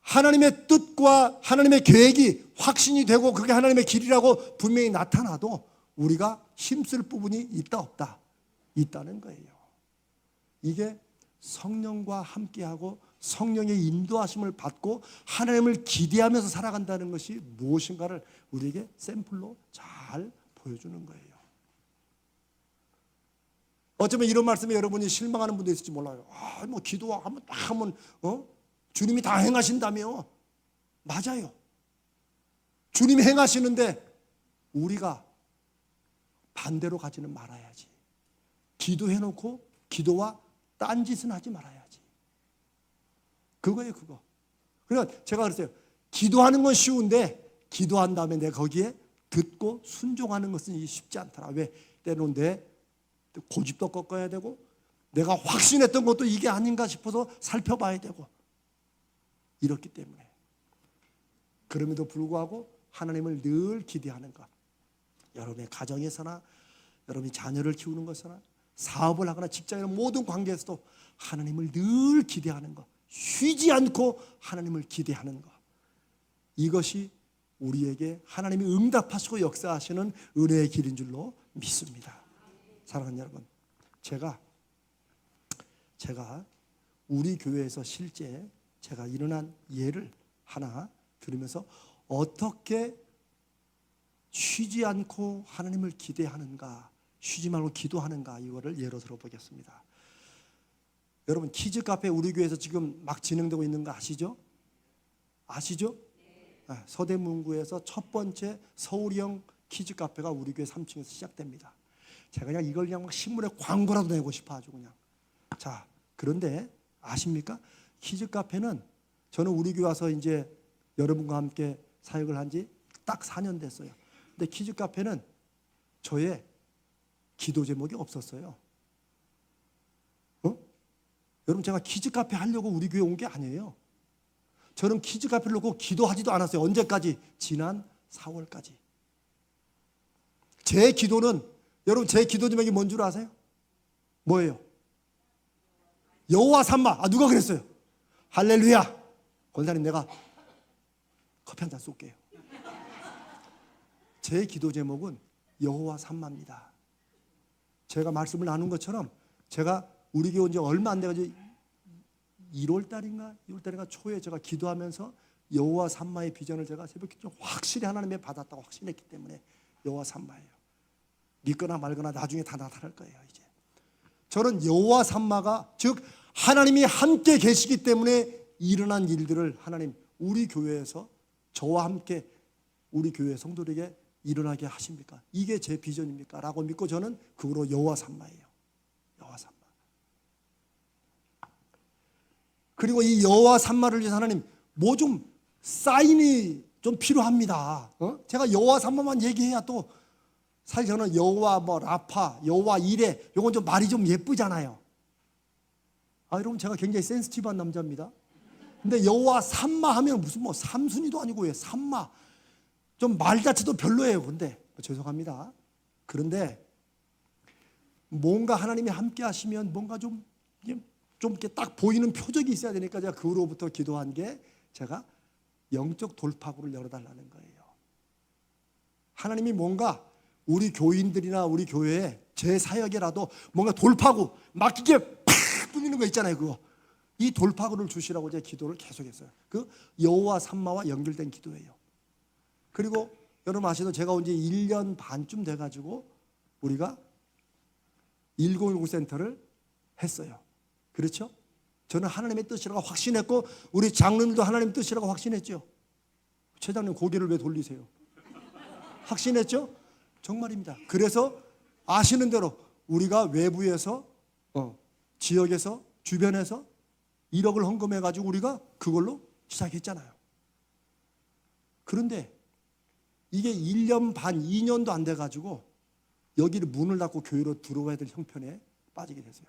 하나님의 뜻과 하나님의 계획이 확신이 되고 그게 하나님의 길이라고 분명히 나타나도 우리가 힘쓸 부분이 있다 없다? 있다는 거예요. 이게 성령과 함께하고 성령의 인도하심을 받고 하나님을 기대하면서 살아간다는 것이 무엇인가를 우리에게 샘플로 잘 보여주는 거예요. 어쩌면 이런 말씀에 여러분이 실망하는 분도 있을지 몰라요. 뭐 기도하면 딱 하면 주님이 다 행하신다며. 맞아요. 주님이 행하시는데 우리가 반대로 가지는 말아야지. 기도해놓고 기도와 딴짓은 하지 말아야지. 그거예요, 그거. 그러니까 제가 그랬어요. 기도하는 건 쉬운데 기도한 다음에 내가 거기에 듣고 순종하는 것은 쉽지 않더라. 왜? 때로는 내 고집도 꺾어야 되고 내가 확신했던 것도 이게 아닌가 싶어서 살펴봐야 되고 이렇기 때문에 그럼에도 불구하고 하나님을 늘 기대하는 것. 여러분의 가정에서나 여러분이 자녀를 키우는 것이나 사업을 하거나 직장이나 모든 관계에서도 하나님을 늘 기대하는 것. 쉬지 않고 하나님을 기대하는 것. 이것이 우리에게 하나님이 응답하시고 역사하시는 은혜의 길인 줄로 믿습니다. 사랑하는 여러분, 제가 우리 교회에서 실제 제가 일어난 예를 하나 들으면서 어떻게 쉬지 않고 하나님을 기대하는가, 쉬지 말고 기도하는가, 이거를 예로 들어보겠습니다. 여러분, 키즈 카페 우리 교회에서 지금 막 진행되고 있는 거 아시죠? 아시죠? 네, 서대문구에서 첫 번째 서울형 키즈 카페가 우리 교회 3층에서 시작됩니다. 제가 그냥 이걸 그냥 막 신문에 광고라도 내고 싶어 아주 그냥. 자, 그런데 아십니까? 키즈 카페는 저는 우리 교회 와서 이제 여러분과 함께 사역을 한 지 딱 4년 됐어요. 근데 키즈 카페는 저의 기도 제목이 없었어요. 여러분, 제가 키즈 카페 하려고 우리 교회 온 게 아니에요. 저는 키즈 카페를 놓고 기도하지도 않았어요. 언제까지? 지난 4월까지. 제 기도는, 여러분 제 기도 제목이 뭔 줄 아세요? 뭐예요? 여호와 삼마. 누가 그랬어요? 할렐루야. 권사님, 내가 커피 한 잔 쏠게요. 제 기도 제목은 여호와 삼마입니다. 제가 말씀을 나눈 것처럼 제가 우리 교회 온 지 얼마 안 돼가지고 2월달인가 초에 제가 기도하면서 여호와 삼마의 비전을 제가 새벽 기도 확실히 하나님의 받았다고 확신했기 때문에 여호와 삼마예요. 믿거나 말거나 나중에 다 나타날 거예요. 이제 저는 여호와 삼마가, 즉 하나님이 함께 계시기 때문에 일어난 일들을 하나님 우리 교회에서 저와 함께 우리 교회 성도들에게 일어나게 하십니까? 이게 제 비전입니까? 라고 믿고 저는 그거로 여호와 삼마예요. 여호와 삼마. 그리고 이 여호와 삼마를 위해서 하나님 뭐 좀 사인이 좀 필요합니다. 제가 여호와 삼마만 얘기해야 또 사실 저는 여호와 뭐 라파, 여호와 이레, 요건 좀 말이 좀 예쁘잖아요. 여러분, 제가 굉장히 센시티브한 남자입니다. 근데 여호와 삼마 하면 무슨 뭐 삼순이도 아니고 왜 삼마, 좀 말 자체도 별로예요. 근데 죄송합니다. 그런데 뭔가 하나님이 함께 하시면 뭔가 좀 이렇게 딱 보이는 표적이 있어야 되니까 제가 그 후로부터 기도한 게, 제가 영적 돌파구를 열어달라는 거예요. 하나님이 뭔가 우리 교인들이나 우리 교회에 제 사역에라도 뭔가 돌파구 막 이게 팍 뚫리는 거 있잖아요. 그거, 이 돌파구를 주시라고 제가 기도를 계속했어요. 그 여호와 삼마와 연결된 기도예요. 그리고 여러분 아시죠? 제가 온 지 1년 반쯤 돼가지고 우리가 1019 센터를 했어요. 그렇죠? 저는 하나님의 뜻이라고 확신했고 우리 장로님도 하나님의 뜻이라고 확신했죠. 최장님 고개를 왜 돌리세요? 확신했죠? 정말입니다. 그래서 아시는 대로 우리가 외부에서 지역에서 주변에서 1억을 헌금해가지고 우리가 그걸로 시작했잖아요. 그런데 이게 1년 반, 2년도 안 돼가지고 여기를 문을 닫고 교회로 들어와야 될 형편에 빠지게 됐어요.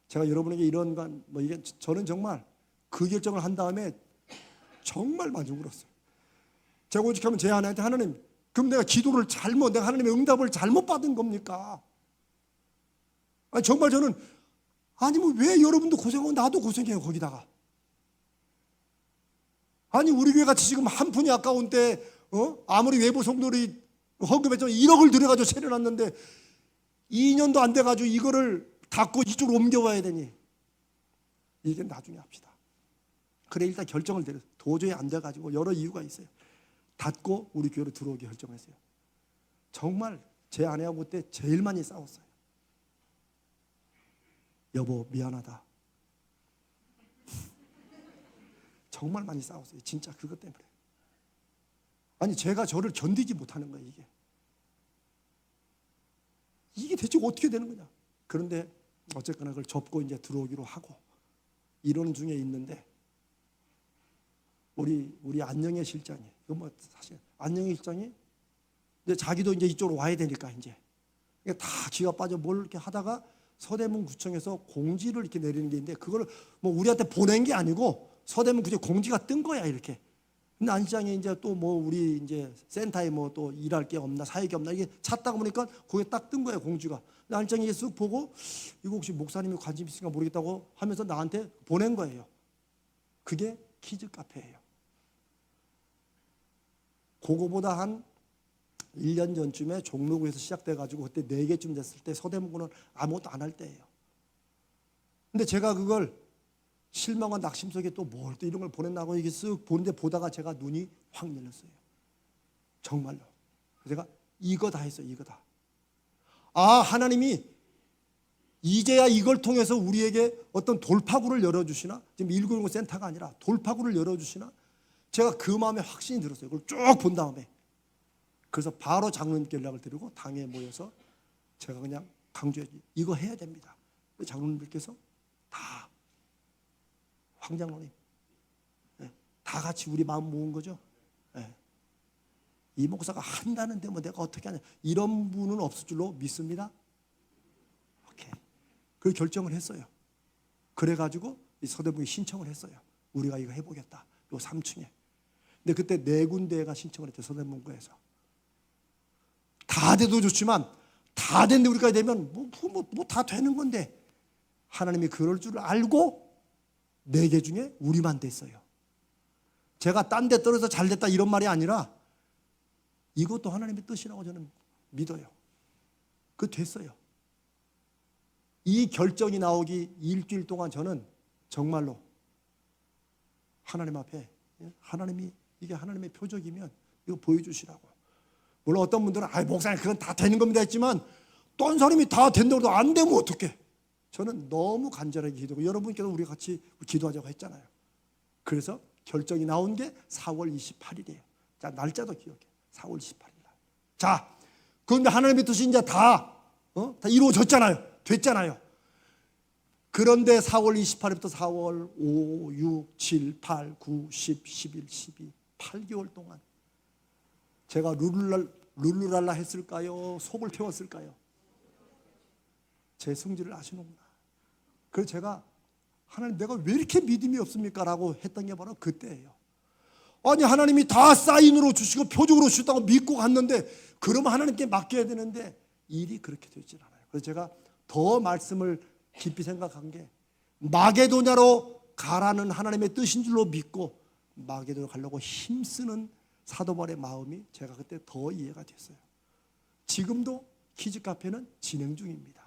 제가 여러분에게 이런 건 이게 저는 정말 그 결정을 한 다음에 정말 많이 울었어요. 제가 오직하면 제 아내한테, 하나님, 그럼 내가 기도를 내가 하나님의 응답을 잘못 받은 겁니까? 아니 정말 저는, 아니 뭐 왜 여러분도 고생하고 나도 고생해요 거기다가. 아니 우리 교회 같이 지금 한 푼이 아까운 때 아무리 외부 성도들이 헌금했지만 1억을 들여가지고 차려놨는데 2년도 안 돼가지고 이거를 닫고 이쪽으로 옮겨와야 되니, 이게 나중에 합시다. 그래 일단 결정을 내렸어요. 도저히 안 돼가지고 여러 이유가 있어요. 닫고 우리 교회로 들어오기 결정했어요. 정말 제 아내하고 그때 제일 많이 싸웠어요. 여보 미안하다. 정말 많이 싸웠어요. 진짜 그것 때문에. 아니 제가 저를 견디지 못하는 거예요. 이게 대체 어떻게 되는 거냐. 그런데 어쨌거나 그걸 접고 이제 들어오기로 하고 이런 중에 있는데, 우리 안영애 실장이, 이거 뭐 사실 안영애 실장이 이제 자기도 이제 이쪽으로 와야 되니까 이제 다 기가 빠져 뭘 이렇게 하다가 서대문 구청에서 공지를 이렇게 내리는 게 있는데, 그걸 뭐 우리한테 보낸 게 아니고 서대문 구청 공지가 뜬 거야 이렇게. 근데 안 시장이 이제 또 뭐 우리 이제 센터에 뭐 또 일할 게 없나 사역이 없나 이게 찾다가 보니까 거기에 딱 뜬 거예요 공지가. 근데 안 시장이 쓱 보고 이거 혹시 목사님이 관심 있으니까 모르겠다고 하면서 나한테 보낸 거예요. 그게 키즈 카페예요. 그거보다 한 1년 전쯤에 종로구에서 시작돼가지고 그때 4개쯤 됐을 때 서대문구는 아무것도 안 할 때예요. 근데 제가 그걸 실망과 낙심 속에 또 뭘 또 이런 걸 보냈나고 이게 쓱 보는데 보다가 제가 눈이 확 열렸어요. 정말로. 제가 이거 다 했어요. 이거 다. 아 하나님이 이제야 이걸 통해서 우리에게 어떤 돌파구를 열어주시나, 지금 1919 센터가 아니라 돌파구를 열어주시나, 제가 그 마음에 확신이 들었어요. 그걸 쭉 본 다음에. 그래서 바로 장로님께 연락을 드리고 당에 모여서 제가 그냥 강조했지. 이거 해야 됩니다. 장로님들께서 다, 황장로님 다 같이 우리 마음 모은 거죠. 이 목사가 한다는데 뭐 내가 어떻게 하냐, 이런 분은 없을 줄로 믿습니다. 오케이. 그 결정을 했어요. 그래가지고 서대문에 신청을 했어요. 우리가 이거 해보겠다. 요 3층에. 근데 그때 4군데가 신청을 했죠. 서대문구에서. 다 돼도 좋지만 다 됐는데 우리까지 되면 뭐 다 되는 건데, 하나님이 그럴 줄 알고 4개 중에 우리만 됐어요. 제가 딴 데 떨어져서 잘 됐다 이런 말이 아니라 이것도 하나님의 뜻이라고 저는 믿어요. 그 됐어요. 이 결정이 나오기 일주일 동안 저는 정말로 하나님 앞에, 하나님이 이게 하나님의 표적이면 이거 보여주시라고. 물론 어떤 분들은 목사님 그건 다 되는 겁니다 했지만, 딴 사람이 다 된다고 해도 안 되면 어떡해. 저는 너무 간절하게 기도하고, 여러분께서 우리 같이 기도하자고 했잖아요. 그래서 결정이 나온 게 4월 28일이에요. 자, 날짜도 기억해. 4월 28일 날. 자, 그런데 하나님의 뜻이 이제 다 이루어졌잖아요. 됐잖아요. 그런데 4월 28일부터 4월 5, 6, 7, 8, 9, 10, 11, 12, 8개월 동안 제가 룰루랄라 했을까요? 속을 태웠을까요? 제 성질을 아시는구나. 그래서 제가 하나님 내가 왜 이렇게 믿음이 없습니까? 라고 했던 게 바로 그때예요. 아니 하나님이 다 사인으로 주시고 표적으로 주셨다고 믿고 갔는데 그러면 하나님께 맡겨야 되는데 일이 그렇게 되질 않아요. 그래서 제가 더 말씀을 깊이 생각한 게 마게도냐로 가라는 하나님의 뜻인 줄로 믿고 마게도냐로 가려고 힘쓰는 사도 바울의 마음이 제가 그때 더 이해가 됐어요. 지금도 키즈카페는 진행 중입니다.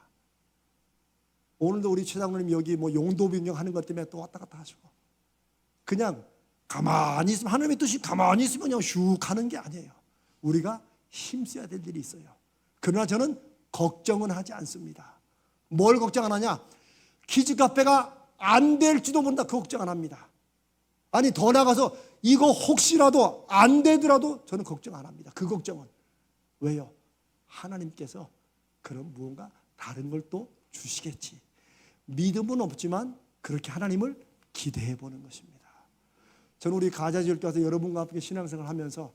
오늘도 우리 최장로님 여기 뭐 용도 변경하는 것 때문에 또 왔다 갔다 하시고 그냥 가만히 있으면 하나님의 뜻이 가만히 있으면 그냥 슉 하는 게 아니에요. 우리가 힘써야 될 일이 있어요. 그러나 저는 걱정은 하지 않습니다. 뭘 걱정 안 하냐? 키즈카페가 안 될지도 모른다. 그 걱정 안 합니다. 아니 더 나가서 이거 혹시라도 안 되더라도 저는 걱정 안 합니다. 그 걱정은. 왜요? 하나님께서 그런 무언가 다른 걸 또 주시겠지. 믿음은 없지만 그렇게 하나님을 기대해 보는 것입니다. 저는 우리 가자지역교회 와서 여러분과 함께 신앙생활을 하면서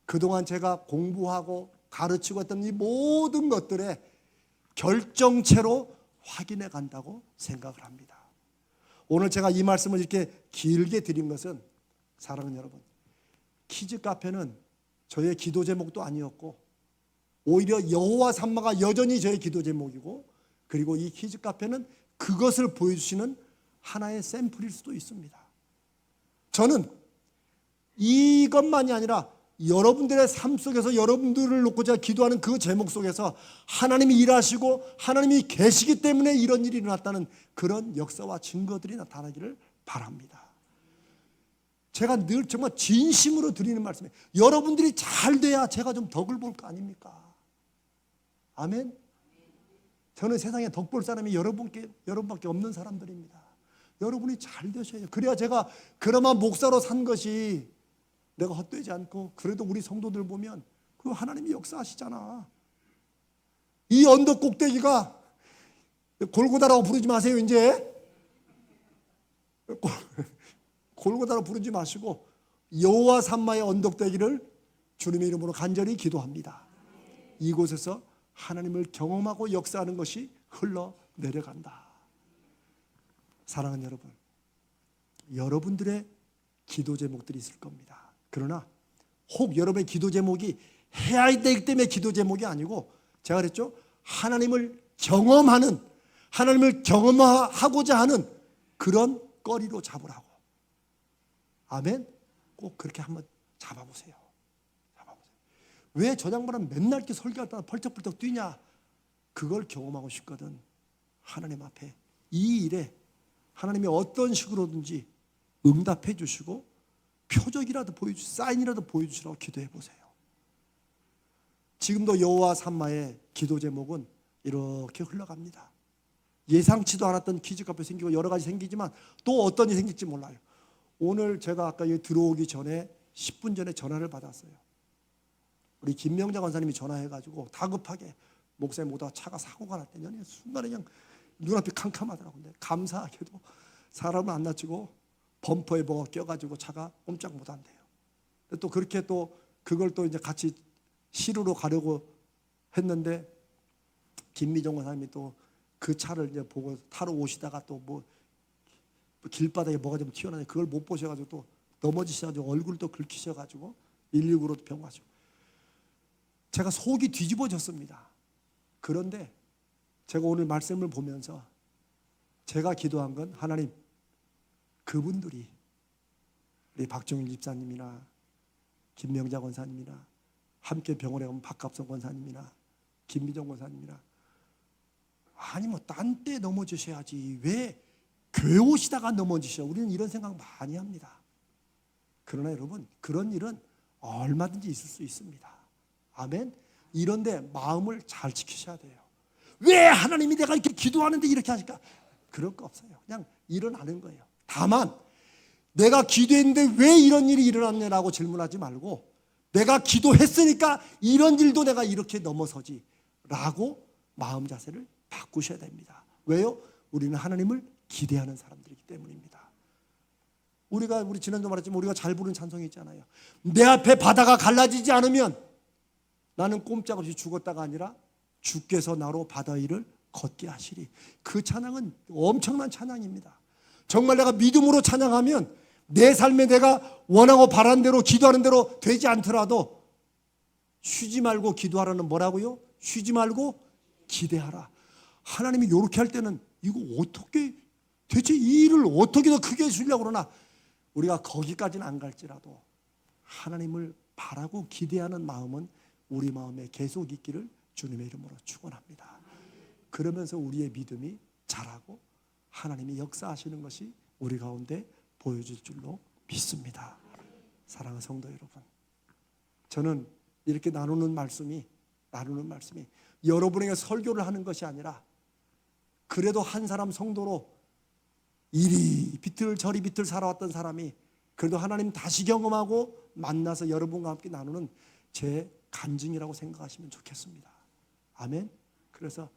그동안 제가 공부하고 가르치고 했던 이 모든 것들의 결정체로 확인해 간다고 생각을 합니다. 오늘 제가 이 말씀을 이렇게 길게 드린 것은 사랑하는 여러분, 키즈카페는 저의 기도 제목도 아니었고 오히려 여호와 삼마가 여전히 저의 기도 제목이고 그리고 이 키즈카페는 그것을 보여주시는 하나의 샘플일 수도 있습니다. 저는 이것만이 아니라 여러분들의 삶 속에서 여러분들을 놓고 제가 기도하는 그 제목 속에서 하나님이 일하시고 하나님이 계시기 때문에 이런 일이 일어났다는 그런 역사와 증거들이 나타나기를 바랍니다. 제가 늘 정말 진심으로 드리는 말씀이에요. 여러분들이 잘 돼야 제가 좀 덕을 볼 거 아닙니까? 아멘. 저는 세상에 덕 볼 사람이 여러분밖에 없는 사람들입니다. 여러분이 잘 되셔야 그래야 제가 그나마 목사로 산 것이 내가 헛되지 않고 그래도 우리 성도들 보면 그 하나님이 역사하시잖아. 이 언덕 꼭대기가 골고다라고 부르지 마세요. 이제 골고다라고 부르지 마시고 여호와 삼마의 언덕대기를 주님의 이름으로 간절히 기도합니다. 이곳에서 하나님을 경험하고 역사하는 것이 흘러내려간다. 사랑하는 여러분, 여러분들의 기도 제목들이 있을 겁니다. 그러나 혹 여러분의 기도 제목이 해야 되기 때문에 기도 제목이 아니고 제가 그랬죠. 하나님을 경험하는, 하나님을 경험하고자 하는 그런 거리로 잡으라고. 아멘. 꼭 그렇게 한번 잡아보세요. 왜 저 양반은 맨날 이렇게 설교할 때마다 펄쩍펄쩍 뛰냐? 그걸 경험하고 싶거든. 하나님 앞에 이 일에 하나님이 어떤 식으로든지 응답해 주시고 표적이라도 사인이라도 보여주시라고 기도해 보세요. 지금도 여호와 삼마의 기도 제목은 이렇게 흘러갑니다. 예상치도 않았던 키즈카페 생기고 여러 가지 생기지만 또 어떤 일이 생길지 몰라요. 오늘 제가 아까 여기 들어오기 전에 10분 전에 전화를 받았어요. 우리 김명자 권사님이 전화해가지고 다급하게 목사님 오다가 차가 사고가 났대요. 순간에 그냥 눈앞이 캄캄하더라고요. 근데 감사하게도 사람은 안 다치고 범퍼에 뭐가 껴가지고 차가 꼼짝 못한대요. 또 그렇게 또 그걸 또 이제 같이 시루로 가려고 했는데 김미정 권사님이 또 그 차를 이제 보고 타러 오시다가 또 뭐 길바닥에 뭐가 좀 튀어나오는데 그걸 못 보셔가지고 또 넘어지셔가지고 얼굴을 또 긁히셔가지고 119로 병원 가시고 제가 속이 뒤집어졌습니다. 그런데 제가 오늘 말씀을 보면서 제가 기도한 건 하나님 그분들이 우리 박정일 집사님이나 김명자 권사님이나 함께 병원에 가면 박갑성 권사님이나 김미정 권사님이나 아니 뭐 딴 때 넘어지셔야지 왜 교회 오시다가 넘어지셔. 우리는 이런 생각 많이 합니다. 그러나 여러분 그런 일은 얼마든지 있을 수 있습니다. 아멘. 이런데 마음을 잘 지키셔야 돼요. 왜 하나님이 내가 이렇게 기도하는데 이렇게 하실까? 그럴 거 없어요. 그냥 일어나는 거예요. 다만 내가 기도했는데 왜 이런 일이 일어났냐라고 질문하지 말고 내가 기도했으니까 이런 일도 내가 이렇게 넘어서지 라고 마음 자세를 바꾸셔야 됩니다. 왜요? 우리는 하나님을 기대하는 사람들이기 때문입니다. 우리 지난주 말했지만 우리가 잘 부르는 찬송이 있잖아요. 내 앞에 바다가 갈라지지 않으면 나는 꼼짝없이 죽었다가 아니라 주께서 나로 바다 위를 걷게 하시리. 그 찬양은 엄청난 찬양입니다. 정말 내가 믿음으로 찬양하면 내 삶에 내가 원하고 바라는 대로 기도하는 대로 되지 않더라도 쉬지 말고 기도하라는 뭐라고요? 쉬지 말고 기대하라. 하나님이 이렇게 할 때는 이거 어떻게 대체 이 일을 어떻게 더 크게 해주려고 그러나 우리가 거기까지는 안 갈지라도 하나님을 바라고 기대하는 마음은 우리 마음에 계속 있기를 주님의 이름으로 축원합니다. 그러면서 우리의 믿음이 자라고 하나님이 역사하시는 것이 우리 가운데 보여질 줄로 믿습니다. 사랑하는 성도 여러분, 저는 이렇게 나누는 말씀이 여러분에게 설교를 하는 것이 아니라 그래도 한 사람 성도로 이리 비틀 저리 비틀 살아왔던 사람이 그래도 하나님 다시 경험하고 만나서 여러분과 함께 나누는 제 간증이라고 생각하시면 좋겠습니다. 아멘. 그래서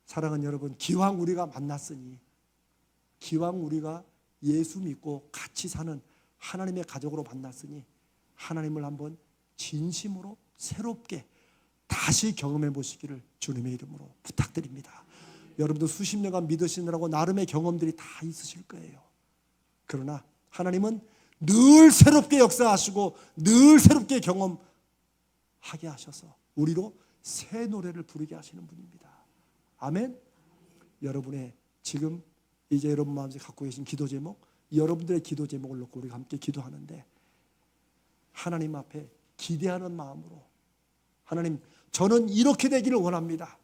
사랑하는 여러분, 기왕 우리가 만났으니, 기왕 우리가 예수 믿고 같이 사는 하나님의 가족으로 만났으니 하나님을 한번 진심으로 새롭게 다시 경험해 보시기를 주님의 이름으로 부탁드립니다. 여러분도 수십 년간 믿으시느라고 나름의 경험들이 다 있으실 거예요. 그러나 하나님은 늘 새롭게 역사하시고 늘 새롭게 경험하게 하셔서 우리로 새 노래를 부르게 하시는 분입니다. 아멘. 여러분의 지금 이제 여러분 마음에 갖고 계신 기도 제목, 여러분들의 기도 제목을 놓고 우리가 함께 기도하는데 하나님 앞에 기대하는 마음으로, 하나님 저는 이렇게 되기를 원합니다.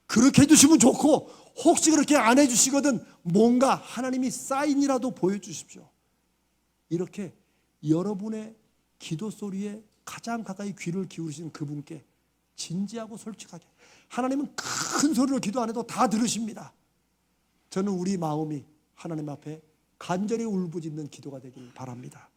그렇게 해주시면 좋고 혹시 그렇게 안 해주시거든 뭔가 하나님이 사인이라도 보여주십시오. 이렇게 여러분의 기도 소리에 가장 가까이 귀를 기울이시는 그분께 진지하고 솔직하게, 하나님은 큰 소리로 기도 안 해도 다 들으십니다. 저는 우리 마음이 하나님 앞에 간절히 울부짖는 기도가 되길 바랍니다.